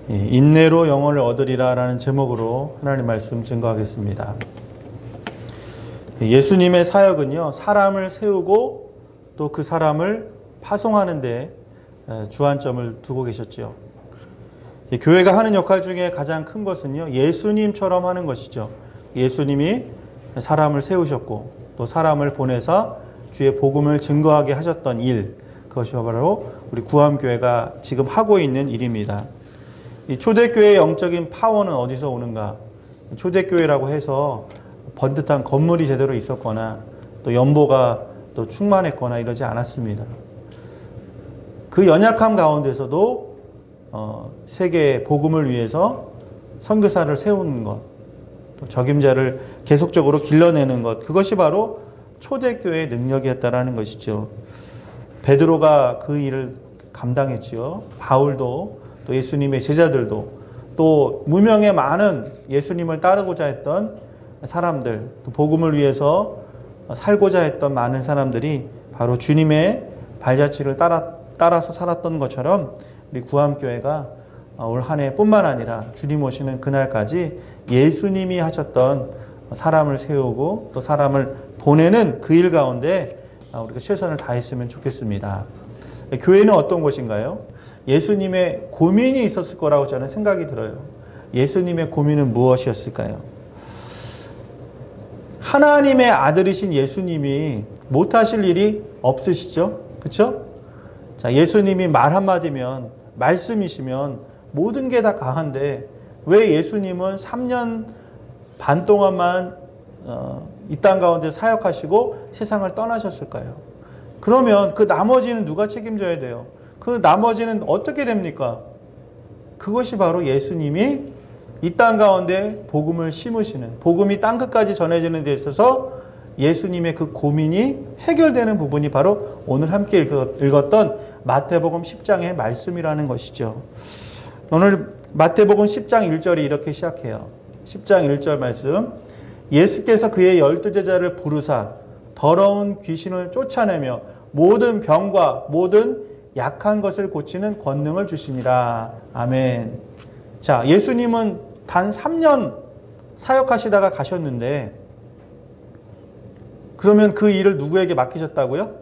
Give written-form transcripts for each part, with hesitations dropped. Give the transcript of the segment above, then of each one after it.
인내로 영혼을 얻으리라 라는 제목으로 하나님 말씀 증거하겠습니다. 예수님의 사역은요, 사람을 세우고 또 그 사람을 파송하는 데 주안점을 두고 계셨죠. 교회가 하는 역할 중에 가장 큰 것은요, 예수님처럼 하는 것이죠. 예수님이 사람을 세우셨고 또 사람을 보내서 주의 복음을 증거하게 하셨던 일, 그것이 바로 우리 구암교회가 지금 하고 있는 일입니다. 이 초대교회의 영적인 파워는 어디서 오는가? 초대교회라고 해서 번듯한 건물이 제대로 있었거나 또 연보가 또 충만했거나 이러지 않았습니다. 그 연약함 가운데서도 세계의 복음을 위해서 선교사를 세우는 것, 또 적임자를 계속적으로 길러내는 것, 그것이 바로 초대교회의 능력이었다라는 것이죠. 베드로가 그 일을 감당했지요. 바울도 또 예수님의 제자들도 또 무명의 많은 예수님을 따르고자 했던 사람들, 또 복음을 위해서 살고자 했던 많은 사람들이 바로 주님의 발자취를 따라서 살았던 것처럼 우리 구암교회가 올 한 해뿐만 아니라 주님 오시는 그날까지 예수님이 하셨던 사람을 세우고 또 사람을 보내는 그 일 가운데 우리가 최선을 다했으면 좋겠습니다. 교회는 어떤 곳인가요? 예수님의 고민이 있었을 거라고 저는 생각이 들어요. 예수님의 고민은 무엇이었을까요? 하나님의 아들이신 예수님이 못하실 일이 없으시죠? 그렇죠? 자, 예수님이 말 한마디면, 말씀이시면 모든 게 다 가한데 왜 예수님은 3년 반 동안만 이 땅 가운데 사역하시고 세상을 떠나셨을까요? 그러면 그 나머지는 누가 책임져야 돼요? 그 나머지는 어떻게 됩니까? 그것이 바로 예수님이 이 땅 가운데 복음을 심으시는, 복음이 땅끝까지 전해지는 데 있어서 예수님의 그 고민이 해결되는 부분이 바로 오늘 함께 읽었던 마태복음 10장의 말씀이라는 것이죠. 오늘 마태복음 10장 1절이 이렇게 시작해요. 10장 1절 말씀. 예수께서 그의 12제자를 부르사 더러운 귀신을 쫓아내며 모든 병과 모든 약한 것을 고치는 권능을 주시니라. 아멘. 자, 예수님은 단 3년 사역하시다가 가셨는데 그러면 그 일을 누구에게 맡기셨다고요?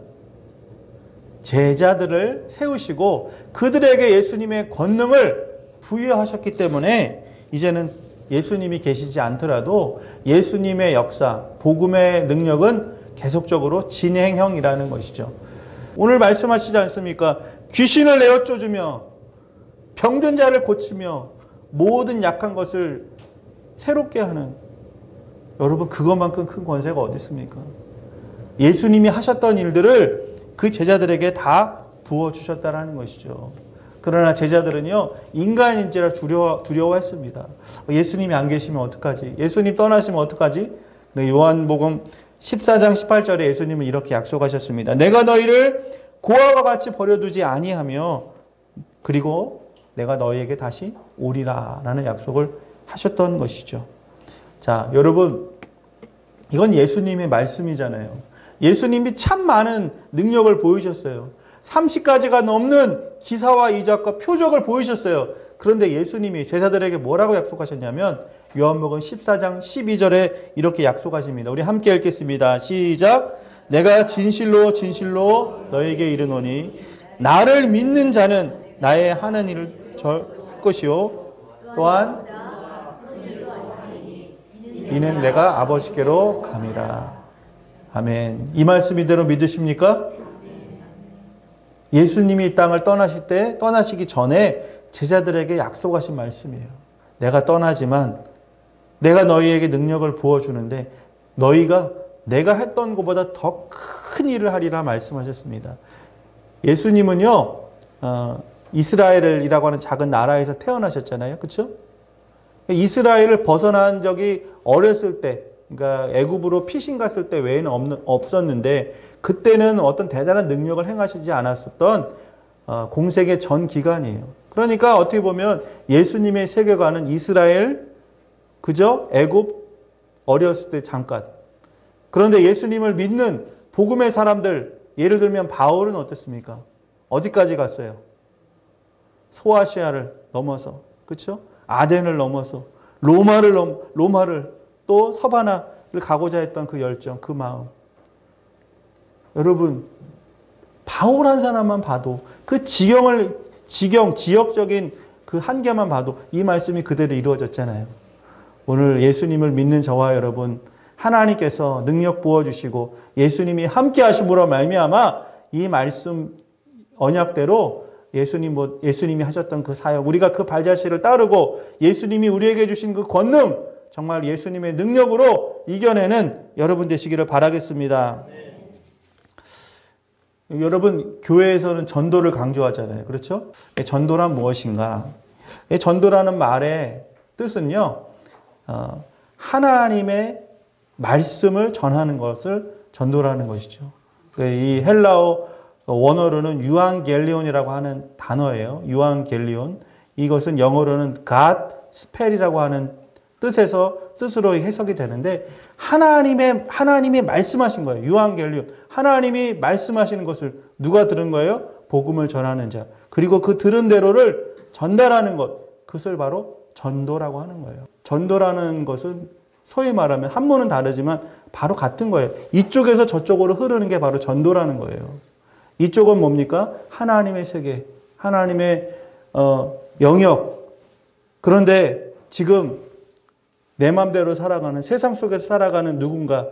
제자들을 세우시고 그들에게 예수님의 권능을 부여하셨기 때문에 이제는 예수님이 계시지 않더라도 예수님의 역사, 복음의 능력은 계속적으로 진행형이라는 것이죠. 오늘 말씀하시지 않습니까? 귀신을 내어 쫓으며 병든 자를 고치며 모든 약한 것을 새롭게 하는, 여러분 그것만큼 큰 권세가 어디 있습니까? 예수님이 하셨던 일들을 그 제자들에게 다 부어주셨다는 것이죠. 그러나 제자들은요, 인간인지라 두려워했습니다. 예수님이 안 계시면 어떡하지? 예수님 떠나시면 어떡하지? 요한복음 14장 18절에 예수님은 이렇게 약속하셨습니다. 내가 너희를 고아와 같이 버려두지 아니하며 그리고 내가 너희에게 다시 오리라 라는 약속을 하셨던 것이죠. 자, 여러분, 이건 예수님의 말씀이잖아요. 예수님이 참 많은 능력을 보이셨어요. 30가지가 넘는 기사와 이적과 표적을 보이셨어요. 그런데 예수님이 제자들에게 뭐라고 약속하셨냐면 요한복음 14장 12절에 이렇게 약속하십니다. 우리 함께 읽겠습니다. 시작. 내가 진실로 진실로 너에게 이르노니 나를 믿는 자는 나의 하는 일을 할 것이요 또한 이는 내가 아버지께로 감이라. 아멘. 이 말씀 이대로 믿으십니까? 예수님이 이 땅을 떠나시기 전에 제자들에게 약속하신 말씀이에요. 내가 떠나지만 내가 너희에게 능력을 부어주는데 너희가 내가 했던 것보다 더 큰 일을 하리라 말씀하셨습니다. 예수님은요, 이스라엘이라고 하는 작은 나라에서 태어나셨잖아요. 그렇죠? 이스라엘을 벗어난 적이 어렸을 때, 그러니까 애굽으로 피신 갔을 때 외에는 없었는데 그때는 어떤 대단한 능력을 행하시지 않았었던 공생의 전 기간이에요. 그러니까 어떻게 보면 예수님의 세계관은 이스라엘, 그저 애굽 어렸을 때 잠깐. 그런데 예수님을 믿는 복음의 사람들, 예를 들면 바울은 어땠습니까? 어디까지 갔어요? 소아시아를 넘어서 그렇죠? 아덴을 넘어서 로마를 또 서바나를 가고자 했던 그 열정, 그 마음. 여러분, 바울 한 사람만 봐도 그 지역적인 그 한계만 봐도 이 말씀이 그대로 이루어졌잖아요. 오늘 예수님을 믿는 저와 여러분, 하나님께서 능력 부어주시고 예수님이 함께 하심으로 말미암아 이 말씀 언약대로 예수님이 하셨던 그 사역, 우리가 그 발자취를 따르고 예수님이 우리에게 주신 그 권능, 정말 예수님의 능력으로 이겨내는 여러분 되시기를 바라겠습니다. 여러분, 교회에서는 전도를 강조하잖아요. 그렇죠? 전도란 무엇인가? 전도라는 말의 뜻은요, 하나님의 말씀을 전하는 것을 전도라는 것이죠. 이 헬라어 원어로는 유앙겔리온이라고 하는 단어예요. 유앙겔리온. 이것은 영어로는 God spell이라고 하는 뜻으로 해석이 되는데 하나님이 말씀하신 거예요. 유앙겔리온. 하나님이 말씀하시는 것을 누가 들은 거예요? 복음을 전하는 자. 그리고 그 들은 대로를 전달하는 것. 그것을 바로 전도라고 하는 거예요. 전도라는 것은 소위 말하면 한문은 다르지만 바로 같은 거예요. 이쪽에서 저쪽으로 흐르는 게 바로 전도라는 거예요. 이쪽은 뭡니까? 하나님의 세계, 하나님의 영역. 그런데 지금 내 맘대로 살아가는, 세상 속에서 살아가는 누군가,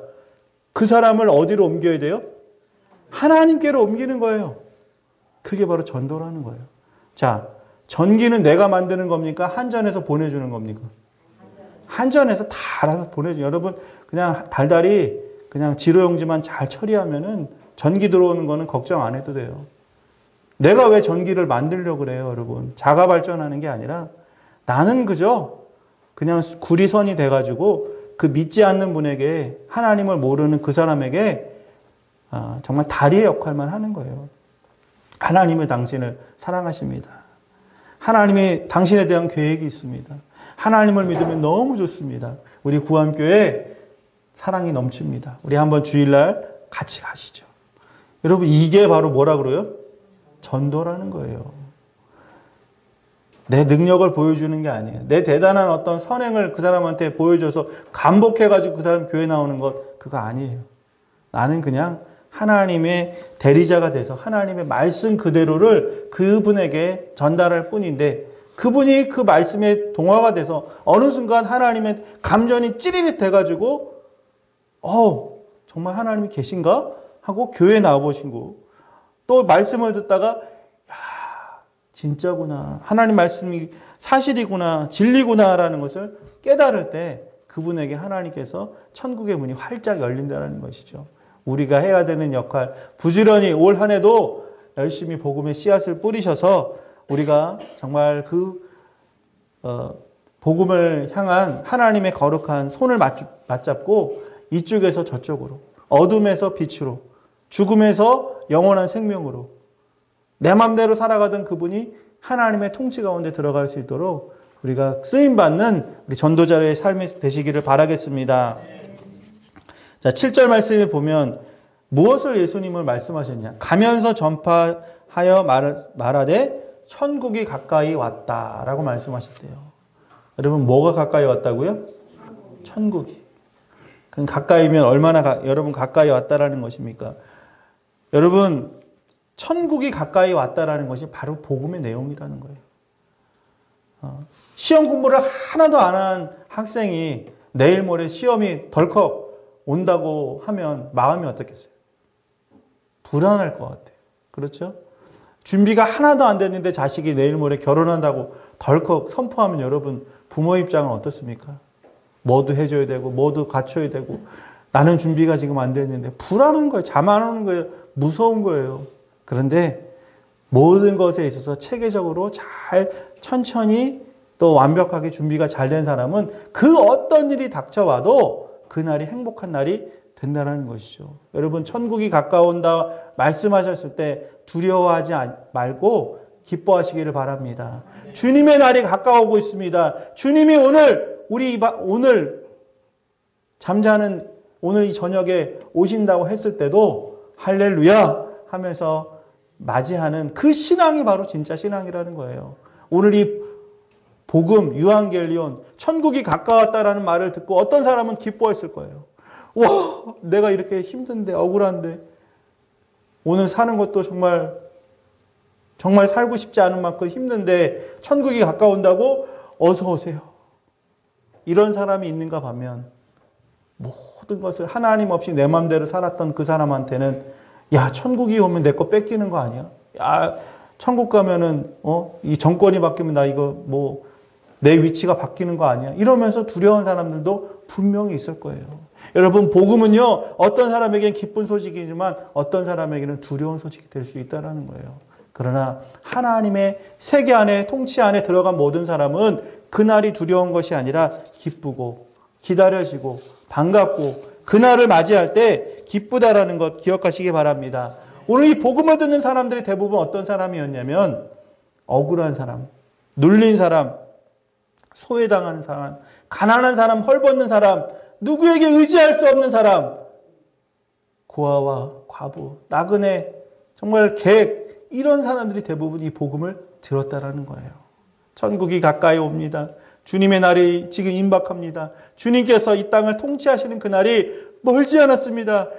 그 사람을 어디로 옮겨야 돼요? 하나님께로 옮기는 거예요. 그게 바로 전도라는 거예요. 자, 전기는 내가 만드는 겁니까? 한전에서 보내주는 겁니까? 한전에서 다 알아서 보내줘요. 여러분, 그냥 달달이 그냥 지로용지만 잘 처리하면은 전기 들어오는 거는 걱정 안 해도 돼요. 내가 왜 전기를 만들려고 그래요, 여러분? 자가 발전하는 게 아니라 나는 그냥 구리선이 돼가지고 그 믿지 않는 분에게, 하나님을 모르는 그 사람에게 정말 다리의 역할만 하는 거예요. 하나님은 당신을 사랑하십니다. 하나님이 당신에 대한 계획이 있습니다. 하나님을 믿으면 너무 좋습니다. 우리 구암교회 사랑이 넘칩니다. 우리 한번 주일날 같이 가시죠. 여러분, 이게 바로 뭐라 그래요? 전도라는 거예요. 내 능력을 보여주는 게 아니에요. 내 대단한 어떤 선행을 그 사람한테 보여줘서 감복해가지고 그 사람 교회 나오는 것, 그거 아니에요. 나는 그냥 하나님의 대리자가 돼서 하나님의 말씀 그대로를 그분에게 전달할 뿐인데, 그분이 그 말씀에 동화가 돼서 어느 순간 하나님의 감전이 찌릿 해가지고 정말 하나님이 계신가? 하고 교회에 나와보시고, 또 말씀을 듣다가 진짜구나, 하나님 말씀이 사실이구나, 진리구나라는 것을 깨달을 때 그분에게 하나님께서 천국의 문이 활짝 열린다는 것이죠. 우리가 해야 되는 역할, 부지런히 올 한 해도 열심히 복음의 씨앗을 뿌리셔서 우리가 정말 복음을 향한 하나님의 거룩한 손을 맞잡고 이쪽에서 저쪽으로, 어둠에서 빛으로, 죽음에서 영원한 생명으로 내 맘대로 살아가던 그분이 하나님의 통치 가운데 들어갈 수 있도록 우리가 쓰임받는 우리 전도자의 삶이 되시기를 바라겠습니다. 자, 7절 말씀에 보면 무엇을 예수님을 말씀하셨냐? 가면서 전파하여 말하되 천국이 가까이 왔다라고 말씀하셨대요. 여러분, 뭐가 가까이 왔다고요? 천국이. 그럼 가까이면 얼마나 여러분 가까이 왔다라는 것입니까? 여러분, 천국이 가까이 왔다라는 것이 바로 복음의 내용이라는 거예요. 시험 공부를 하나도 안 한 학생이 내일 모레 시험이 덜컥 온다고 하면 마음이 어떻겠어요? 불안할 것 같아요. 그렇죠? 준비가 하나도 안 됐는데 자식이 내일 모레 결혼한다고 덜컥 선포하면 여러분, 부모 입장은 어떻습니까? 뭐도 해줘야 되고 뭐도 갖춰야 되고 나는 준비가 지금 안 됐는데 불안한 거예요. 잠 안 오는 거예요. 무서운 거예요. 그런데 모든 것에 있어서 체계적으로 잘 천천히 또 완벽하게 준비가 잘 된 사람은 그 어떤 일이 닥쳐와도 그날이 행복한 날이 된다는 것이죠. 여러분, 천국이 가까운다 말씀하셨을 때 두려워하지 말고 기뻐하시기를 바랍니다. 주님의 날이 가까워오고 있습니다. 주님이 오늘 잠자는 오늘 이 저녁에 오신다고 했을 때도 할렐루야 하면서 맞이하는 그 신앙이 바로 진짜 신앙이라는 거예요. 오늘 복음, 유한겔리온, 천국이 가까웠다라는 말을 듣고 어떤 사람은 기뻐했을 거예요. 와, 내가 이렇게 힘든데, 억울한데, 오늘 사는 것도 정말 살고 싶지 않은 만큼 힘든데, 천국이 가까운다고 어서 오세요. 이런 사람이 있는가 반면, 모든 것을 하나님 없이 내 맘대로 살았던 그 사람한테는, 야, 천국이 오면 내 거 뺏기는 거 아니야? 야, 천국 가면은, 이 정권이 바뀌면 나 이거 내 위치가 바뀌는 거 아니야? 이러면서 두려운 사람들도 분명히 있을 거예요. 여러분, 복음은요, 어떤 사람에게는 기쁜 소식이지만 어떤 사람에게는 두려운 소식이 될 수 있다는 거예요. 그러나 하나님의 세계 안에, 통치 안에 들어간 모든 사람은 그날이 두려운 것이 아니라 기쁘고 기다려지고 반갑고 그날을 맞이할 때 기쁘다라는 것 기억하시기 바랍니다. 오늘 이 복음을 듣는 사람들이 대부분 어떤 사람이었냐면 억울한 사람, 눌린 사람, 소외당하는 사람, 가난한 사람, 헐벗는 사람, 누구에게 의지할 수 없는 사람, 고아와 과부, 나그네, 정말 객, 이런 사람들이 대부분 이 복음을 들었다라는 거예요. 천국이 가까이 옵니다. 주님의 날이 지금 임박합니다. 주님께서 이 땅을 통치하시는 그날이 멀지 않았습니다.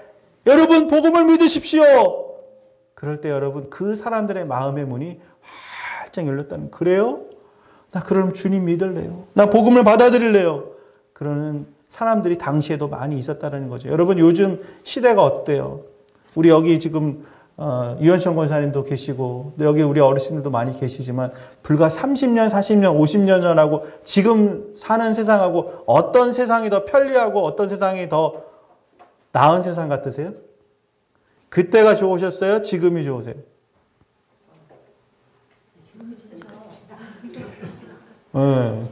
여러분, 복음을 믿으십시오. 그럴 때 여러분, 그 사람들의 마음의 문이 활짝 열렸다는, 그래요? 나 그럼 주님 믿을래요. 나 복음을 받아들일래요. 그러는 사람들이 당시에도 많이 있었다는 거죠. 여러분, 요즘 시대가 어때요? 우리 여기 지금 유현성 권사님도 계시고 여기 우리 어르신들도 많이 계시지만 불과 30년, 40년, 50년 전하고 지금 사는 세상하고 어떤 세상이 더 편리하고 어떤 세상이 더 나은 세상 같으세요? 그때가 좋으셨어요? 지금이 좋으세요? 네.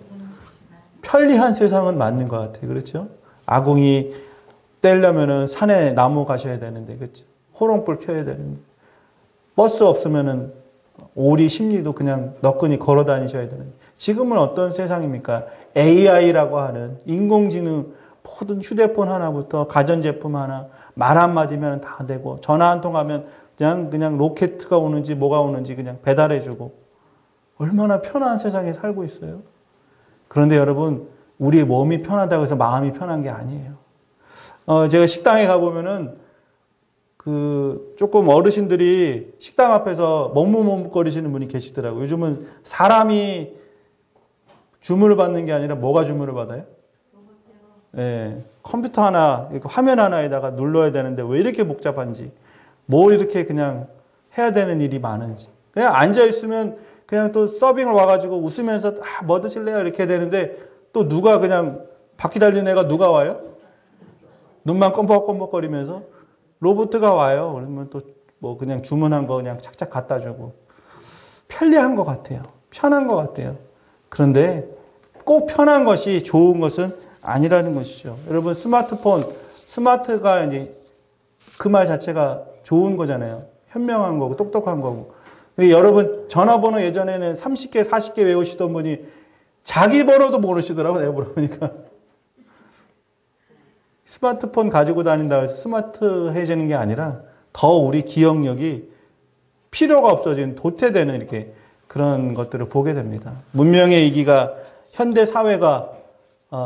편리한 세상은 맞는 것 같아요. 그렇죠? 아궁이 떼려면은 산에 나무 가셔야 되는데, 그렇죠? 호롱불 켜야 되는데, 버스 없으면은 오리 심리도 그냥 너끈히 걸어 다니셔야 되는데, 지금은 어떤 세상입니까? AI라고 하는 인공지능, 모든 휴대폰 하나부터 가전제품 하나, 말 한마디면 다 되고, 전화 한 통 하면 그냥 로켓가 오는지 뭐가 오는지 그냥 배달해주고, 얼마나 편한 세상에 살고 있어요. 그런데 여러분, 우리의 몸이 편하다고 해서 마음이 편한 게 아니에요. 제가 식당에 가보면은, 조금 어르신들이 식당 앞에서 머뭇머뭇거리시는 분이 계시더라고요. 요즘은 사람이 주문을 받는 게 아니라 뭐가 주문을 받아요? 네, 컴퓨터 하나, 화면 하나에다가 눌러야 되는데 왜 이렇게 복잡한지, 뭘 이렇게 그냥 해야 되는 일이 많은지. 그냥 앉아있으면 그냥 또 서빙을 와가지고 웃으면서 뭐 드실래요? 이렇게 되는데 또 누가 그냥 바퀴 달린 애가 누가 와요? 눈만 껌뻑껌뻑거리면서 로봇가 와요. 그러면 또 뭐 그냥 주문한 거 그냥 착착 갖다 주고. 편리한 것 같아요. 편한 것 같아요. 그런데 꼭 편한 것이 좋은 것은 아니라는 것이죠. 여러분, 스마트가 이제 그 말 자체가 좋은 거잖아요. 현명한 거고 똑똑한 거고. 여러분, 전화번호 예전에는 30개, 40개 외우시던 분이 자기 번호도 모르시더라고요. 내가 물어보니까. 스마트폰 가지고 다닌다고 해서 스마트해지는 게 아니라 더 우리 기억력이 필요가 없어진 도태되는 이렇게 그런 것들을 보게 됩니다. 문명의 이기가 현대 사회가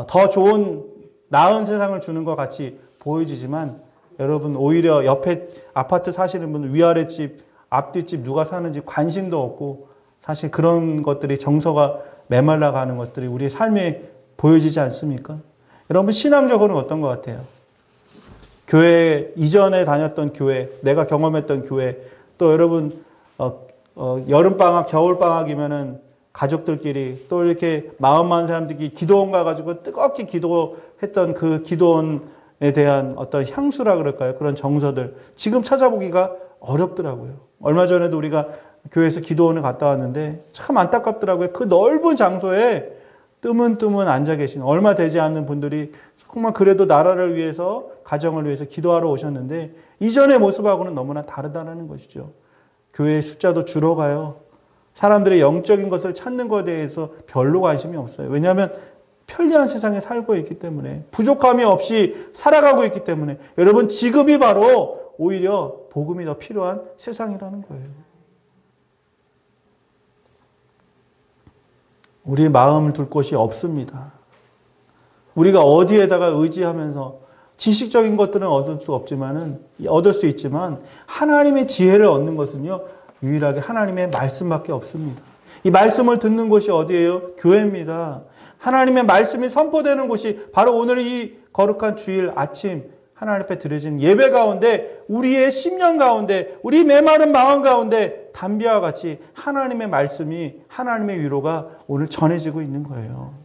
더 좋은 나은 세상을 주는 것 같이 보여지지만 여러분, 오히려 옆에 아파트 사시는 분 위아래 집, 앞뒤 집 누가 사는지 관심도 없고 사실 그런 것들이 정서가 메말라가는 것들이 우리의 삶에 보여지지 않습니까? 여러분, 신앙적으로는 어떤 것 같아요? 교회, 이전에 다녔던 교회, 내가 경험했던 교회, 또 여러분, 여름방학, 겨울방학이면은 가족들끼리 또 이렇게 마음 많은 사람들끼리 기도원 가가지고 뜨겁게 기도했던 그 기도원에 대한 어떤 향수라 그럴까요? 그런 정서들. 지금 찾아보기가 어렵더라고요. 얼마 전에도 우리가 교회에서 기도원을 갔다 왔는데 참 안타깝더라고요. 그 넓은 장소에 뜨문뜨문 앉아 계신 얼마 되지 않는 분들이 정말 그래도 나라를 위해서, 가정을 위해서 기도하러 오셨는데 이전의 모습하고는 너무나 다르다는 것이죠. 교회의 숫자도 줄어가요. 사람들의 영적인 것을 찾는 것에 대해서 별로 관심이 없어요. 왜냐하면 편리한 세상에 살고 있기 때문에, 부족함이 없이 살아가고 있기 때문에. 여러분, 지금이 바로 오히려 복음이 더 필요한 세상이라는 거예요. 우리 마음을 둘 곳이 없습니다. 우리가 어디에다가 의지하면서 지식적인 것들은 얻을 수 있지만 하나님의 지혜를 얻는 것은요, 유일하게 하나님의 말씀밖에 없습니다. 이 말씀을 듣는 곳이 어디예요? 교회입니다. 하나님의 말씀이 선포되는 곳이 바로 오늘 이 거룩한 주일 아침 하나님 앞에 드려진 예배 가운데, 우리의 심령 가운데, 우리 메마른 마음 가운데 담비와 같이 하나님의 말씀이, 하나님의 위로가 오늘 전해지고 있는 거예요.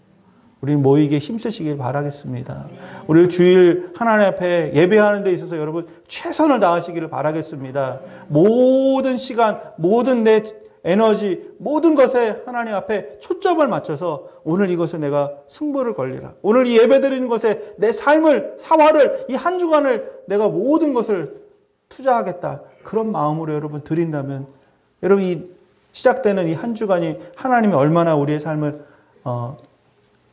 우리 모이게 힘쓰시길 바라겠습니다. 오늘 주일 하나님 앞에 예배하는 데 있어서 여러분 최선을 다하시기를 바라겠습니다. 모든 시간, 모든 내 에너지, 모든 것에 하나님 앞에 초점을 맞춰서 오늘 이것에 내가 승부를 걸리라. 오늘 이 예배 드리는 것에 내 삶을, 사활을, 이 한 주간을 내가 모든 것을 투자하겠다. 그런 마음으로 여러분 드린다면, 여러분 이 시작되는 이 한 주간이 하나님이 얼마나 우리의 삶을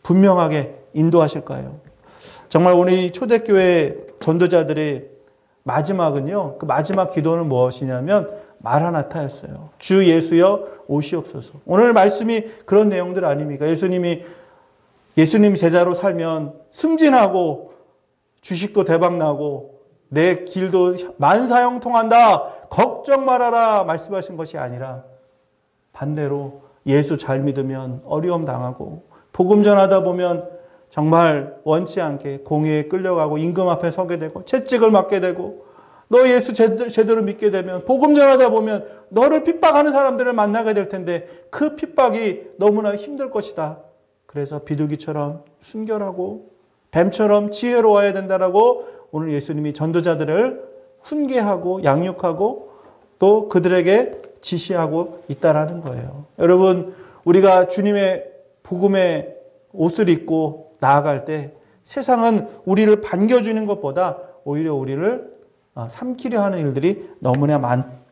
분명하게 인도하실까요? 정말 오늘 이 초대교회 전도자들의 마지막은요, 그 마지막 기도는 무엇이냐면 마라나타였어요. 주 예수여 오시옵소서. 오늘 말씀이 그런 내용들 아닙니까? 예수님 제자로 살면 승진하고 주식도 대박나고 내 길도 만사형통한다. 걱정 말아라 말씀하신 것이 아니라 반대로 예수 잘 믿으면 어려움 당하고 복음 전하다 보면 정말 원치 않게 공회에 끌려가고 임금 앞에 서게 되고 채찍을 맞게 되고, 너 예수 제대로 믿게 되면 복음 전하다 보면 너를 핍박하는 사람들을 만나게 될 텐데 그 핍박이 너무나 힘들 것이다. 그래서 비둘기처럼 순결하고 뱀처럼 지혜로워야 된다라고 오늘 예수님이 전도자들을 훈계하고 양육하고 또 그들에게 지시하고 있다라는 거예요. 여러분, 우리가 주님의 복음의 옷을 입고 나아갈 때 세상은 우리를 반겨주는 것보다 오히려 우리를 삼키려 하는 일들이 너무나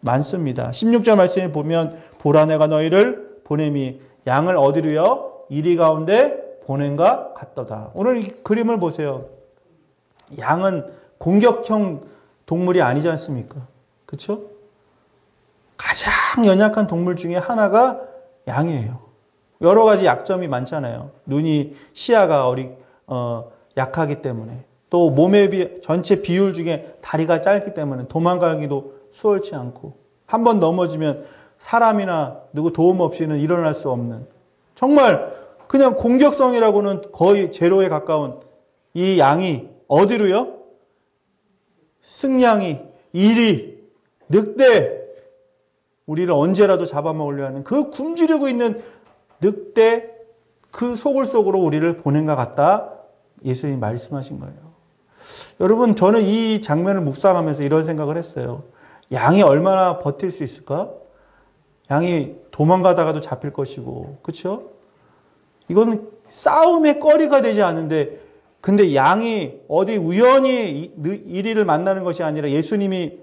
많습니다. 16절 말씀에 보면 보라 내가 너희를 보냄이 양을 어디로요? 이리 가운데 보냄과 같도다. 오늘 이 그림을 보세요. 양은 공격형 동물이 아니지 않습니까? 그렇죠? 가장 연약한 동물 중에 하나가 양이에요. 여러 가지 약점이 많잖아요. 눈이, 시야가 약하기 때문에, 또 몸의 전체 비율 중에 다리가 짧기 때문에 도망가기도 수월치 않고, 한번 넘어지면 사람이나 누구 도움 없이는 일어날 수 없는, 정말 그냥 공격성이라고는 거의 제로에 가까운 이 양이 어디로요? 승냥이, 이리, 늑대, 우리를 언제라도 잡아먹으려 하는 그 굶주리고 있는 늑대, 그 소굴 속으로 우리를 보낸것 같다. 예수님이 말씀하신 거예요. 여러분, 저는 이 장면을 묵상하면서 이런 생각을 했어요. 양이 얼마나 버틸 수 있을까? 양이 도망가다가도 잡힐 것이고, 그렇죠? 이거는 싸움의 거리가 되지 않는데, 근데 양이 어디 우연히 이리를 만나는 것이 아니라 예수님이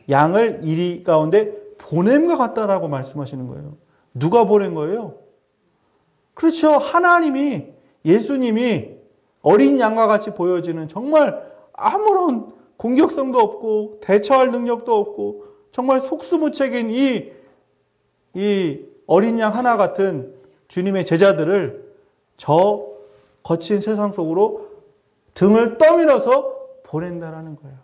양을 이리 가운데 보냄과 같다라고 말씀하시는 거예요. 누가 보낸 거예요? 그렇죠. 하나님이, 예수님이 어린 양과 같이 보여지는 정말 아무런 공격성도 없고 대처할 능력도 없고 정말 속수무책인 이 어린 양 하나 같은 주님의 제자들을 저 거친 세상 속으로 등을 떠밀어서 보낸다라는 거예요.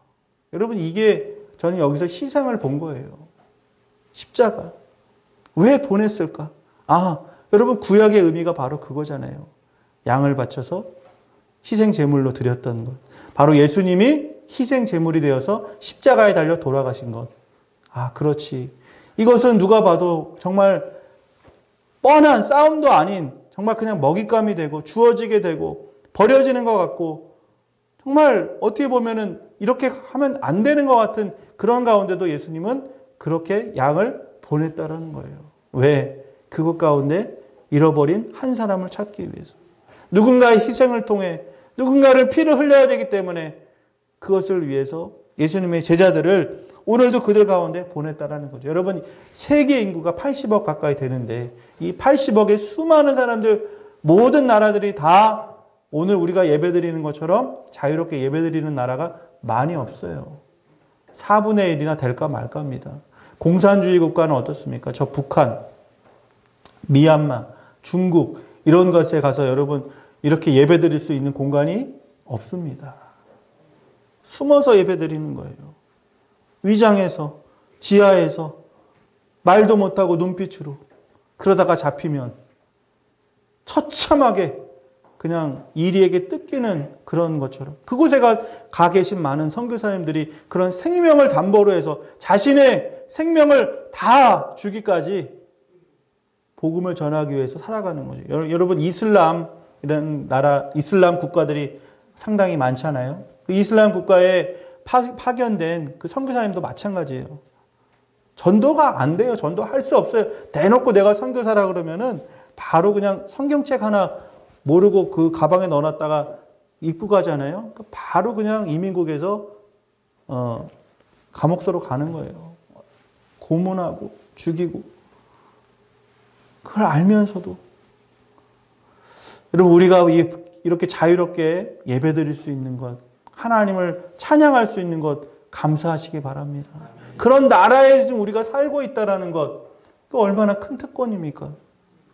여러분, 이게 저는 여기서 희생을 본 거예요. 십자가. 왜 보냈을까? 여러분, 구약의 의미가 바로 그거잖아요. 양을 바쳐서 희생 제물로 드렸던 것. 바로 예수님이 희생 제물이 되어서 십자가에 달려 돌아가신 것. 그렇지. 이것은 누가 봐도 정말 뻔한 싸움도 아닌, 정말 그냥 먹잇감이 되고 주어지게 되고 버려지는 것 같고, 정말 어떻게 보면은 이렇게 하면 안 되는 것 같은 그런 가운데도 예수님은 그렇게 양을 보냈다라는 거예요. 왜? 그것 가운데 잃어버린 한 사람을 찾기 위해서. 누군가의 희생을 통해 누군가를 피를 흘려야 되기 때문에 그것을 위해서 예수님의 제자들을 오늘도 그들 가운데 보냈다라는 거죠. 여러분, 세계 인구가 80억 가까이 되는데 이 80억의 수많은 사람들, 모든 나라들이 다 오늘 우리가 예배드리는 것처럼 자유롭게 예배드리는 나라가 많이 없어요. 4분의 1이나 될까 말까입니다. 공산주의 국가는 어떻습니까? 저 북한, 미얀마, 중국 이런 것에 가서 여러분 이렇게 예배 드릴 수 있는 공간이 없습니다. 숨어서 예배 드리는 거예요. 위장해서, 지하에서, 말도 못하고 눈빛으로. 그러다가 잡히면 처참하게 그냥 이리에게 뜯기는 그런 것처럼, 그곳에 가 계신 많은 선교사님들이 그런 생명을 담보로 해서 자신의 생명을 다 주기까지 복음을 전하기 위해서 살아가는 거죠. 여러분, 이슬람 이런 나라, 이슬람 국가들이 상당히 많잖아요. 그 이슬람 국가에 파견된 그 선교사님도 마찬가지예요. 전도가 안 돼요. 전도할 수 없어요. 대놓고 내가 선교사라 그러면은 바로 그냥 성경책 하나 모르고 그 가방에 넣어놨다가 입고 가잖아요. 바로 그냥 이민국에서 감옥서로 가는 거예요. 고문하고 죽이고. 그걸 알면서도 여러분, 우리가 이렇게 자유롭게 예배드릴 수 있는 것, 하나님을 찬양할 수 있는 것 감사하시기 바랍니다. 그런 나라에 지금 우리가 살고 있다는 것, 그 얼마나 큰 특권입니까?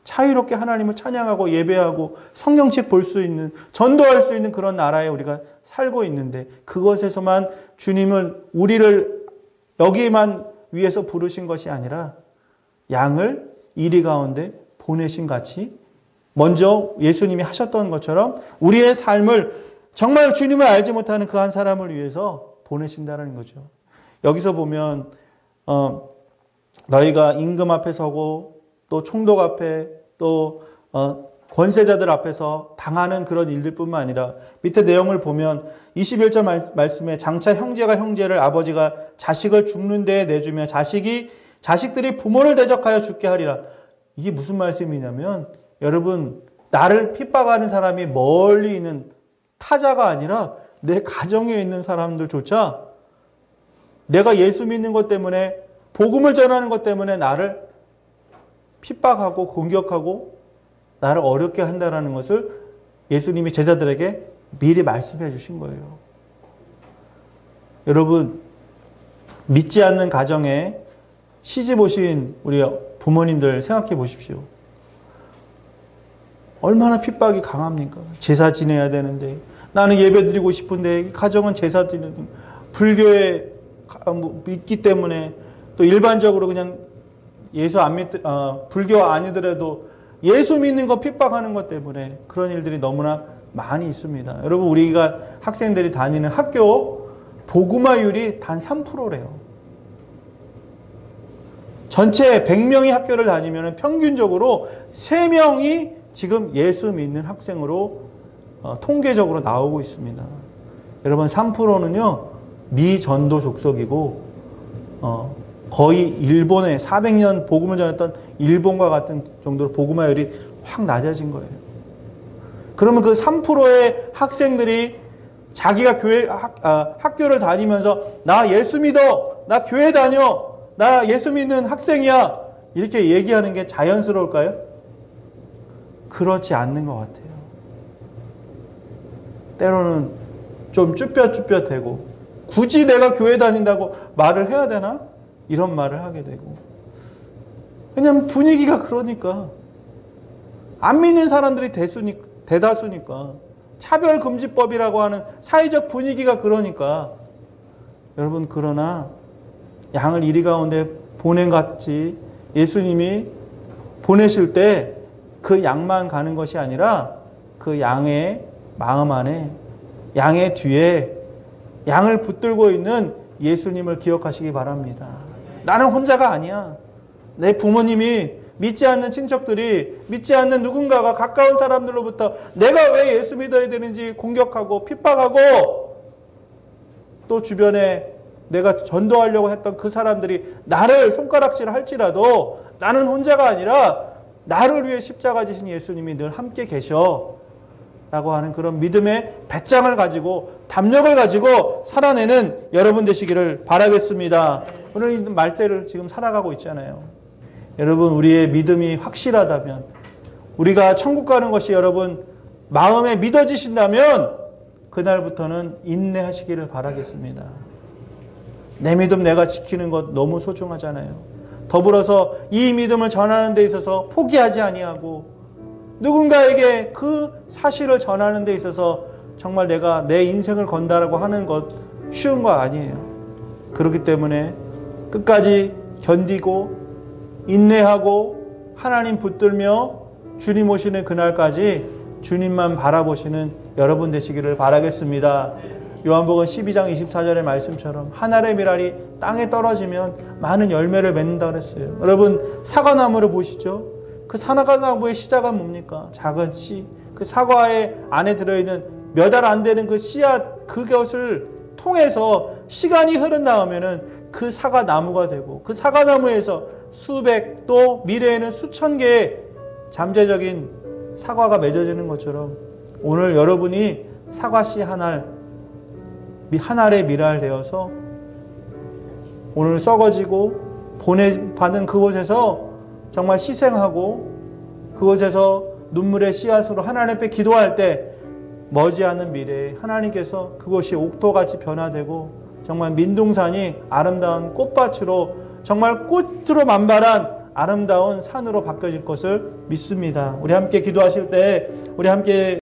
자유롭게 하나님을 찬양하고 예배하고 성경책 볼 수 있는, 전도할 수 있는 그런 나라에 우리가 살고 있는데, 그것에서만 주님은 우리를 여기에만 위해서 부르신 것이 아니라 양을 이리 가운데 보내신 같이 먼저 예수님이 하셨던 것처럼 우리의 삶을 정말 주님을 알지 못하는 그 한 사람을 위해서 보내신다는 거죠. 여기서 보면 너희가 임금 앞에 서고 또 총독 앞에 또 권세자들 앞에서 당하는 그런 일들뿐만 아니라 밑에 내용을 보면 21절 말씀에 장차 형제가 형제를, 아버지가 자식을 죽는 데에 내주며 자식들이 부모를 대적하여 죽게 하리라. 이게 무슨 말씀이냐면, 여러분, 나를 핍박하는 사람이 멀리 있는 타자가 아니라 내 가정에 있는 사람들조차 내가 예수 믿는 것 때문에, 복음을 전하는 것 때문에 나를 핍박하고 공격하고 나를 어렵게 한다는 것을 예수님이 제자들에게 미리 말씀해 주신 거예요. 여러분, 믿지 않는 가정에 시집 오신 우리 부모님들 생각해 보십시오. 얼마나 핍박이 강합니까? 제사 지내야 되는데, 나는 예배 드리고 싶은데 가정은 제사 지내는, 불교에 믿기 때문에, 또 일반적으로 그냥 예수 안 불교 아니더라도 예수 믿는 거 핍박하는 것 때문에 그런 일들이 너무나 많이 있습니다. 여러분, 우리가 학생들이 다니는 학교 복음화율이 단 3%래요. 전체 100명이 학교를 다니면 평균적으로 3명이 지금 예수 믿는 학생으로 통계적으로 나오고 있습니다. 여러분, 3%는요 미전도 족속이고 거의 일본의 400년 복음을 전했던 일본과 같은 정도로 복음화율이 확 낮아진 거예요. 그러면 그 3%의 학생들이 자기가 학교를 다니면서 나 예수 믿어, 나 교회 다녀, 나 예수 믿는 학생이야, 이렇게 얘기하는 게 자연스러울까요? 그렇지 않는 것 같아요. 때로는 좀 쭈뼛쭈뼛대고, 굳이 내가 교회 다닌다고 말을 해야 되나? 이런 말을 하게 되고. 왜냐하면 분위기가 그러니까. 안 믿는 사람들이 대다수니까. 차별금지법이라고 하는 사회적 분위기가 그러니까. 여러분, 그러나 양을 이리 가운데 보낸 같이 예수님이 보내실 때 그 양만 가는 것이 아니라 그 양의 마음 안에, 양의 뒤에 양을 붙들고 있는 예수님을 기억하시기 바랍니다. 나는 혼자가 아니야. 내 부모님이, 믿지 않는 친척들이, 믿지 않는 누군가가, 가까운 사람들로부터 내가 왜 예수 믿어야 되는지 공격하고 핍박하고, 또 주변에 내가 전도하려고 했던 그 사람들이 나를 손가락질 할지라도 나는 혼자가 아니라 나를 위해 십자가 지신 예수님이 늘 함께 계셔 라고 하는 그런 믿음의 배짱을 가지고, 담력을 가지고 살아내는 여러분 되시기를 바라겠습니다. 오늘 이 말세를 지금 살아가고 있잖아요. 여러분, 우리의 믿음이 확실하다면, 우리가 천국 가는 것이 여러분 마음에 믿어지신다면 그날부터는 인내하시기를 바라겠습니다. 내 믿음 내가 지키는 것 너무 소중하잖아요. 더불어서 이 믿음을 전하는 데 있어서 포기하지 아니하고 누군가에게 그 사실을 전하는 데 있어서 정말 내가 내 인생을 건다라고 하는 것 쉬운 거 아니에요. 그렇기 때문에 끝까지 견디고 인내하고 하나님 붙들며 주님 오시는 그날까지 주님만 바라보시는 여러분 되시기를 바라겠습니다. 요한복음 12장 24절의 말씀처럼 한 알의 밀알이 땅에 떨어지면 많은 열매를 맺는다 그랬어요. 여러분 사과나무를 보시죠. 그 사과나무의 시작은 뭡니까? 작은 씨. 그 사과의 안에 들어있는 몇 알 안 되는 그 씨앗 그것을 통해서 시간이 흐른 다음에는 그 사과나무가 되고 그 사과나무에서 수백 또 미래에는 수천 개의 잠재적인 사과가 맺어지는 것처럼 오늘 여러분이 사과씨 한 알의 밀알 되어서 오늘 썩어지고 보내받은 그곳에서 정말 희생하고 그곳에서 눈물의 씨앗으로 하나님 앞에 기도할 때 머지않은 미래에 하나님께서 그것이 옥토같이 변화되고 정말 민둥산이 아름다운 꽃밭으로 정말 꽃으로 만발한 아름다운 산으로 바뀌어질 것을 믿습니다. 우리 함께 기도하실 때 우리 함께